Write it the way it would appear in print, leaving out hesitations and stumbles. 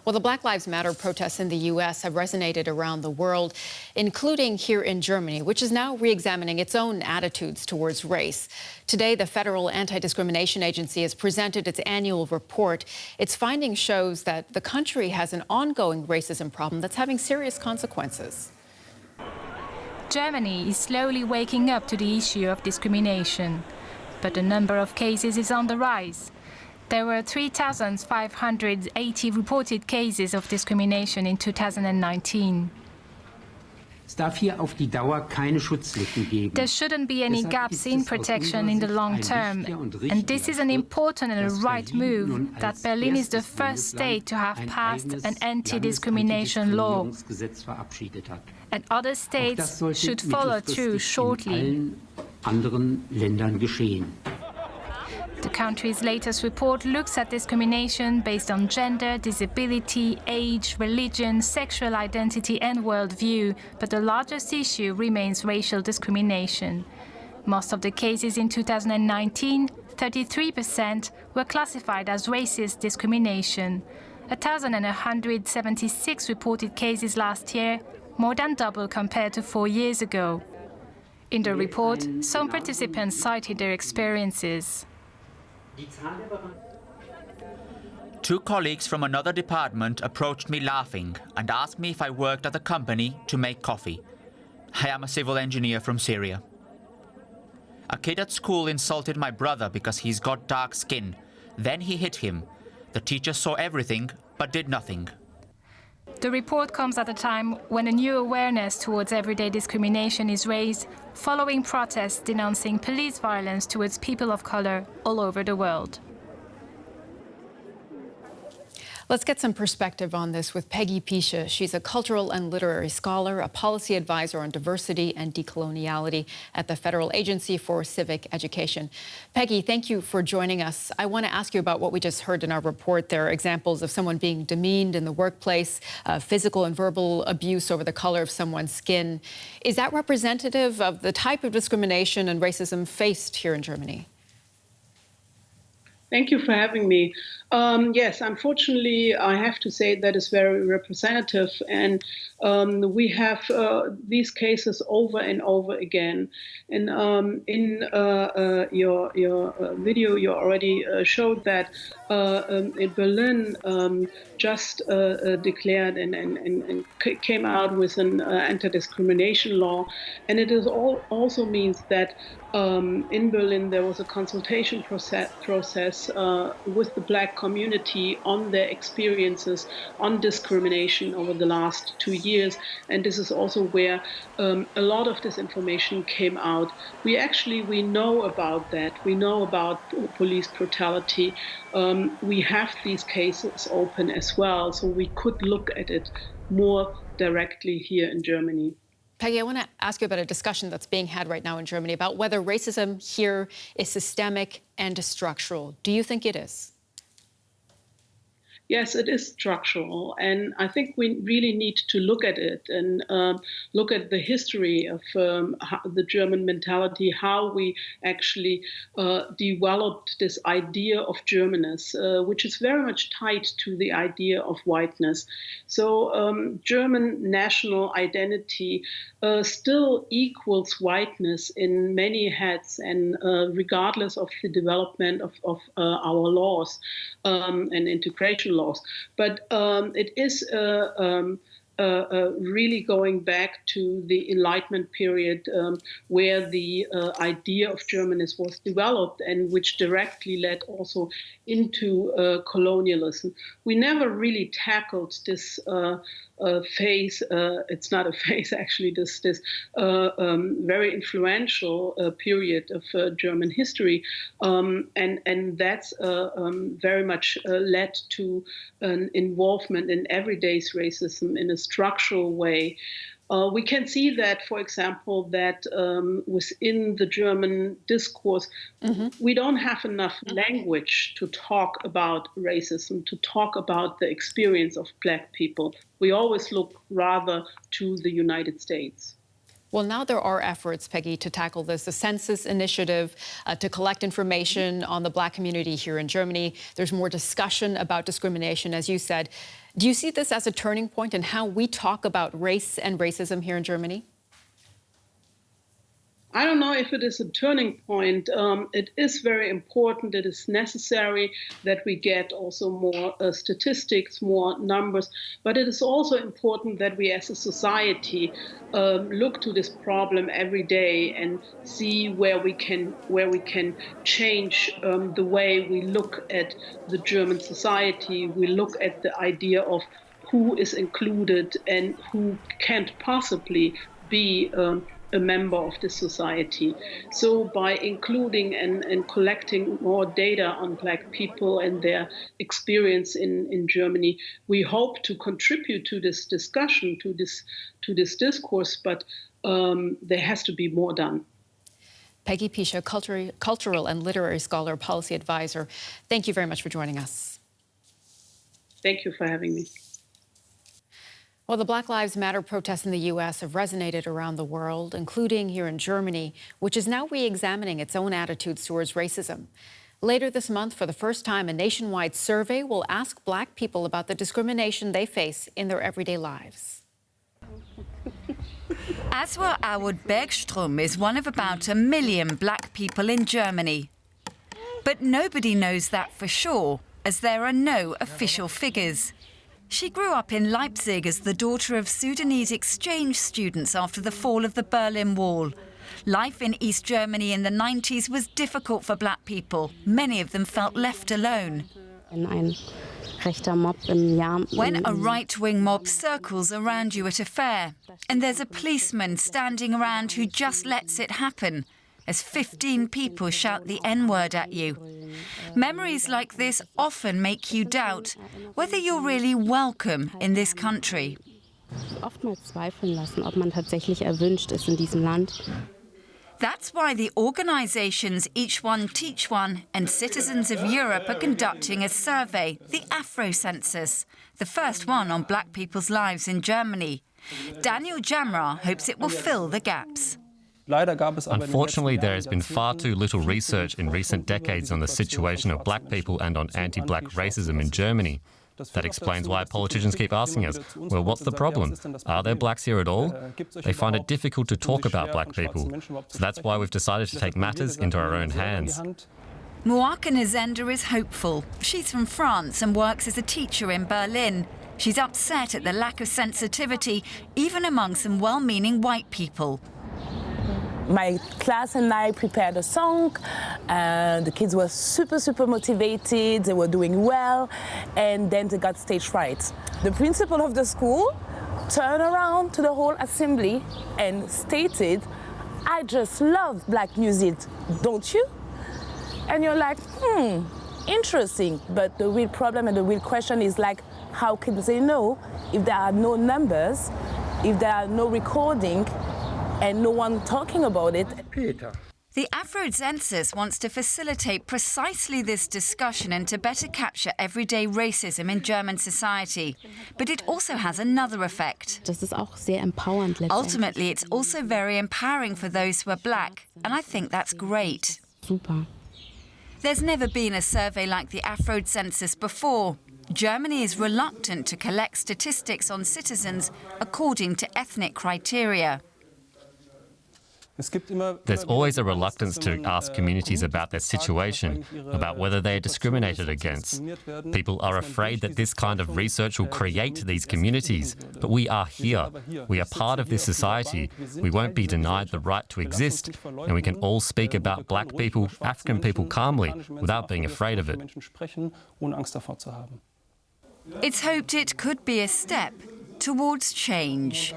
Well, the Black Lives Matter protests in the U.S. have resonated around the world, including here in Germany, which is now re-examining its own attitudes towards race. Today, the Federal Anti-Discrimination Agency has presented its annual report. Its findings shows that the country has an ongoing racism problem that's having serious consequences. Germany is slowly waking up to the issue of discrimination, but the number of cases is on the rise. There were 3,580 reported cases of discrimination in 2019. There shouldn't be any gaps in protection in the long term, and this is an important and a right move that Berlin is the first state to have passed an anti-discrimination law, and other states should follow through shortly. The country's latest report looks at discrimination based on gender, disability, age, religion, sexual identity and worldview, but the largest issue remains racial discrimination. Most of the cases in 2019, 33%, were classified as racist discrimination. 1,176 reported cases last year, more than double compared to 4 years ago. In the report, some participants cited their experiences. Two colleagues from another department approached me laughing and asked me if I worked at a company to make coffee. I am a civil engineer from Syria. A kid at school insulted my brother because he's got dark skin. Then he hit him. The teacher saw everything but did nothing. The report comes at a time when a new awareness towards everyday discrimination is raised, following protests denouncing police violence towards people of color all over the world. Let's get some perspective on this with Peggy Piesche. She's a cultural and literary scholar, a policy advisor on diversity and decoloniality at the Federal Agency for Civic Education. Peggy, thank you for joining us. I want to ask you about what we just heard in our report. There are examples of someone being demeaned in the workplace, physical and verbal abuse over the color of someone's skin. Is that representative of the type of discrimination and racism faced here in Germany? Thank you for having me. Yes, unfortunately, I have to say that is very representative, and we have these cases over and over again. And in your video, you already showed that in Berlin just declared and came out with an anti-discrimination law, and it is also means that in Berlin there was a consultation process with the Black community on their experiences on discrimination over the last 2 years, and this is also where a lot of this information came out. We know about that. We know about police brutality. We have these cases open as well, so we could look at it more directly here in Germany. Peggy, I want to ask you about a discussion that's being had right now in Germany about whether racism here is systemic and structural. Do you think it is? Yes, it is structural, and I think we really need to look at it and look at the history of the German mentality, how we actually developed this idea of Germanness, which is very much tied to the idea of whiteness. So German national identity still equals whiteness in many heads, and regardless of the development of our laws and integration laws. But it is really going back to the Enlightenment period where the idea of Germanness was developed, and which directly led also into colonialism. We never really tackled this phase, it's not a phase actually, this very influential period of German history, and that's very much led to an involvement in everyday racism in a structural way. We can see that, for example, that within the German discourse, we don't have enough language to talk about racism, to talk about the experience of Black people. We always look rather to the United States. Well, now there are efforts, Peggy, to tackle this. A census initiative to collect information on the Black community here in Germany. There's more discussion about discrimination, as you said. Do you see this as a turning point in how we talk about race and racism here in Germany? I don't know if it is a turning point. It is very important. It is necessary that we get also more statistics, more numbers. But it is also important that we as a society look to this problem every day and see where we can change the way we look at the German society. We look at the idea of who is included and who can't possibly be a member of the society. So by including and collecting more data on Black people and their experience in Germany, we hope to contribute to this discussion, to this discourse, but there has to be more done. Peggy Piesche, cultural and literary scholar, policy advisor, thank you very much for joining us. Thank you for having me. Well, the Black Lives Matter protests in the U.S. have resonated around the world, including here in Germany, which is now re-examining its own attitudes towards racism. Later this month, for the first time, a nationwide survey will ask Black people about the discrimination they face in their everyday lives. Aswa Awad Bergstrom is one of about 1 million Black people in Germany. But nobody knows that for sure, as there are no official figures. She grew up in Leipzig as the daughter of Sudanese exchange students after the fall of the Berlin Wall. Life in East Germany in the 90s was difficult for Black people. Many of them felt left alone. When a right-wing mob circles around you at a fair, and there's a policeman standing around who just lets it happen, as 15 people shout the N-word at you. Memories like this often make you doubt whether you're really welcome in this country. That's why the organisations Each One Teach One and Citizens of Europe are conducting a survey, the Afro Census, the first one on Black people's lives in Germany. Daniel Jamra hopes it will fill the gaps. Unfortunately, there has been far too little research in recent decades on the situation of Black people and on anti-Black racism in Germany. That explains why politicians keep asking us, well, what's the problem? Are there Blacks here at all? They find it difficult to talk about Black people. So that's why we've decided to take matters into our own hands. Muaka Nzenda is hopeful. She's from France and works as a teacher in Berlin. She's upset at the lack of sensitivity, even among some well-meaning white people. My class and I prepared a song, and the kids were super motivated, they were doing well, and then they got stage fright. The principal of the school turned around to the whole assembly and stated, "I just love Black music, don't you?" And you're like, interesting, but the real problem and the real question is like, how can they know if there are no numbers, if there are no recording, and no one talking about it? The Afro Census wants to facilitate precisely this discussion and to better capture everyday racism in German society. But it also has another effect. Ultimately, it's also very empowering for those who are Black, and I think that's great. There's never been a survey like the Afro Census before. Germany is reluctant to collect statistics on citizens according to ethnic criteria. There's always a reluctance to ask communities about their situation, about whether they are discriminated against. People are afraid that this kind of research will create these communities. But we are here. We are part of this society. We won't be denied the right to exist. And we can all speak about Black people, African people calmly, without being afraid of it. It's hoped it could be a step towards change.